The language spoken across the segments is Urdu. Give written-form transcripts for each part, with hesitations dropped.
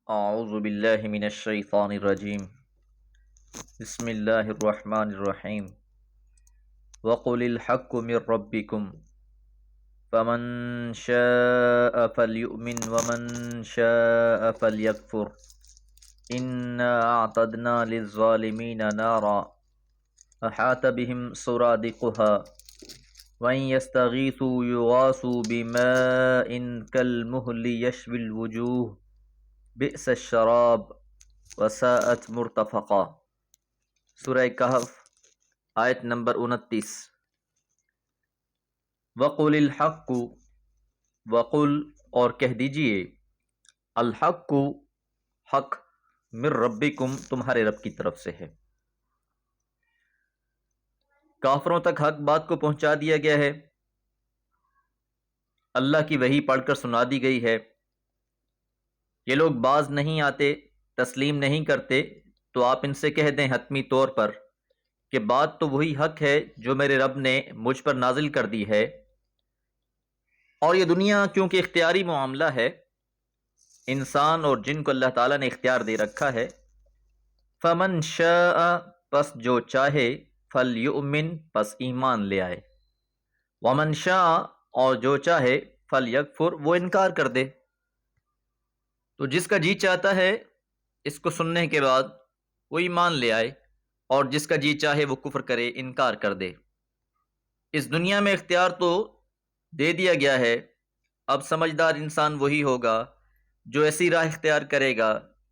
اعوذ باللہ من الشیطان الرجیم بسم اللہ الرحمن الرحیم وقل الحق من ربکم فمن شاء فلیؤمن ومن شاء فلیکفر انا اعتدنا للظالمین نارا احاط بهم سرادقها وان يستغيثوا يغاثوا بماء كالمهل يشوي الوجوه بئس الشراب وساءت مرتفقا۔ سورہ کہف آیت نمبر 29۔ وقل الحق، وقل اور کہہ دیجئے، الحق حق، من ربکم تمہارے رب کی طرف سے ہے۔ کافروں تک حق بات کو پہنچا دیا گیا ہے، اللہ کی وحی پڑھ کر سنا دی گئی ہے۔ یہ لوگ باز نہیں آتے، تسلیم نہیں کرتے، تو آپ ان سے کہہ دیں حتمی طور پر کہ بات تو وہی حق ہے جو میرے رب نے مجھ پر نازل کر دی ہے، اور یہ دنیا کیونکہ اختیاری معاملہ ہے، انسان اور جن کو اللہ تعالیٰ نے اختیار دے رکھا ہے، فمن شاء پس جو چاہے، فلیؤمن پس ایمان لے آئے، ومن شاء اور جو چاہے، فلیکفر وہ انکار کر دے۔ تو جس کا جی چاہتا ہے اس کو سننے کے بعد وہ ایمان لے آئے، اور جس کا جی چاہے وہ کفر کرے، انکار کر دے۔ اس دنیا میں اختیار تو دے دیا گیا ہے، اب سمجھدار انسان وہی ہوگا جو ایسی راہ اختیار کرے گا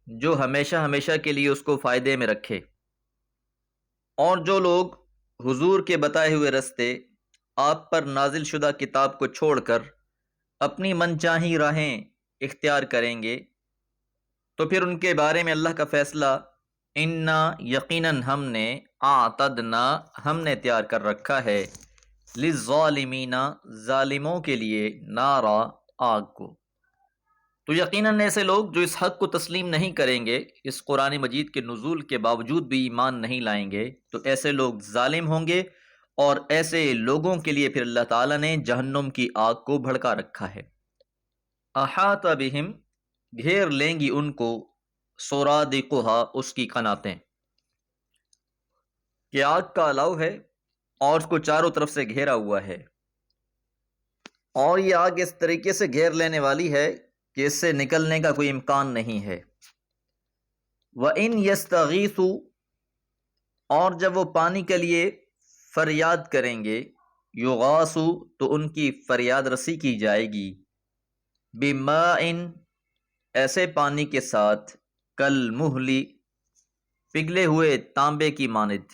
جو ہمیشہ ہمیشہ کے لیے اس کو فائدے میں رکھے، اور جو لوگ حضور کے بتائے ہوئے رستے، آپ پر نازل شدہ کتاب کو چھوڑ کر اپنی من چاہی راہیں اختیار کریں گے، تو پھر ان کے بارے میں اللہ کا فیصلہ، انا یقیناً ہم نے، اعتدنا ہم نے تیار کر رکھا ہے، للظالمین ظالموں کے لیے، نارا آگ کو۔ تو یقیناً ایسے لوگ جو اس حق کو تسلیم نہیں کریں گے، اس قرآن مجید کے نزول کے باوجود بھی ایمان نہیں لائیں گے، تو ایسے لوگ ظالم ہوں گے، اور ایسے لوگوں کے لیے پھر اللہ تعالیٰ نے جہنم کی آگ کو بھڑکا رکھا ہے۔ احاط بہم گھیر لیں گی ان کو، سرادقھا اس کی قناتیں، کہ آگ کا الاؤ ہے اور اس کو چاروں طرف سے گھیرا ہوا ہے، اور یہ آگ اس طریقے سے گھیر لینے والی ہے کہ اس سے نکلنے کا کوئی امکان نہیں ہے۔ وَإِنْ يَسْتَغِيثُوا اور جب وہ پانی کے لیے فریاد کریں گے، یغاثوا تو ان کی فریاد رسی کی جائے گی، بِمَاءٍ ایسے پانی کے ساتھ، کالمہل پگھلے ہوئے تانبے کی مانند۔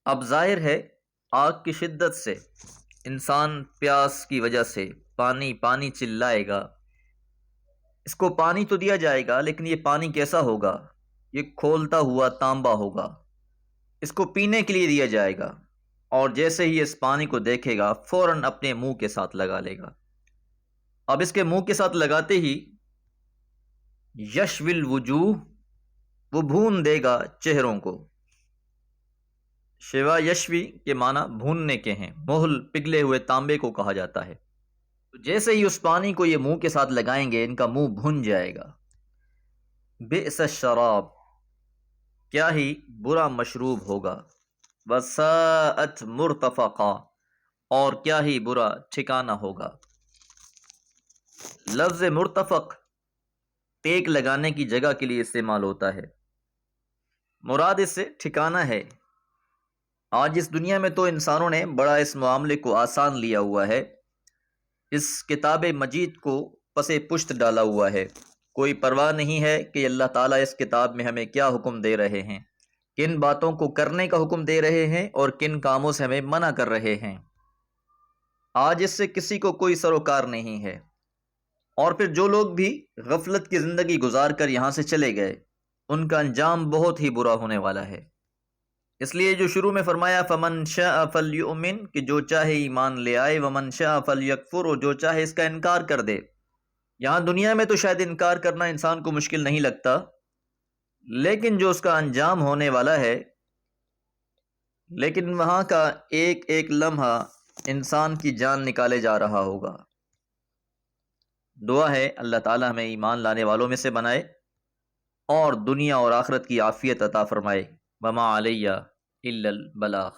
اب ظاہر ہے آگ کی شدت سے انسان پیاس کی وجہ سے پانی پانی چلائے گا، اس کو پانی تو دیا جائے گا، لیکن یہ پانی کیسا ہوگا؟ یہ کھولتا ہوا تانبا ہوگا، اس کو پینے کے لیے دیا جائے گا، اور جیسے ہی اس پانی کو دیکھے گا فوراً اپنے منہ کے ساتھ لگا لے گا۔ اب اس کے منہ کے ساتھ لگاتے ہی یشوی الوجوہ وہ بھون دے گا چہروں کو۔ شیوا یشوی کے معنی بھوننے کے ہیں، مہل پگھلے ہوئے تانبے کو کہا جاتا ہے۔ جیسے ہی اس پانی کو یہ منہ کے ساتھ لگائیں گے ان کا منہ بھن جائے گا۔ بئس الشراب کیا ہی برا مشروب ہوگا، وساءت مرتفقا اور کیا ہی برا ٹھکانہ ہوگا۔ لفظ مرتفق ٹیک لگانے کی جگہ کے لیے استعمال ہوتا ہے، مراد اس سے ٹھکانہ ہے۔ آج اس دنیا میں تو انسانوں نے بڑا اس معاملے کو آسان لیا ہوا ہے، اس کتاب مجید کو پس پشت ڈالا ہوا ہے، کوئی پرواہ نہیں ہے کہ اللہ تعالیٰ اس کتاب میں ہمیں کیا حکم دے رہے ہیں، کن باتوں کو کرنے کا حکم دے رہے ہیں اور کن کاموں سے ہمیں منع کر رہے ہیں۔ آج اس سے کسی کو کوئی سروکار نہیں ہے، اور پھر جو لوگ بھی غفلت کی زندگی گزار کر یہاں سے چلے گئے ان کا انجام بہت ہی برا ہونے والا ہے۔ اس لیے جو شروع میں فرمایا فمن شاء فلیؤمن کہ جو چاہے ایمان لے آئے، ومن شاء فلیکفر اور جو چاہے اس کا انکار کر دے۔ یہاں دنیا میں تو شاید انکار کرنا انسان کو مشکل نہیں لگتا، لیکن جو اس کا انجام ہونے والا ہے، لیکن وہاں کا ایک ایک لمحہ انسان کی جان نکالے جا رہا ہوگا۔ دعا ہے اللہ تعالی ہمیں ایمان لانے والوں میں سے بنائے اور دنیا اور آخرت کی عافیت عطا فرمائے۔ وما علیہ الا البلاغ۔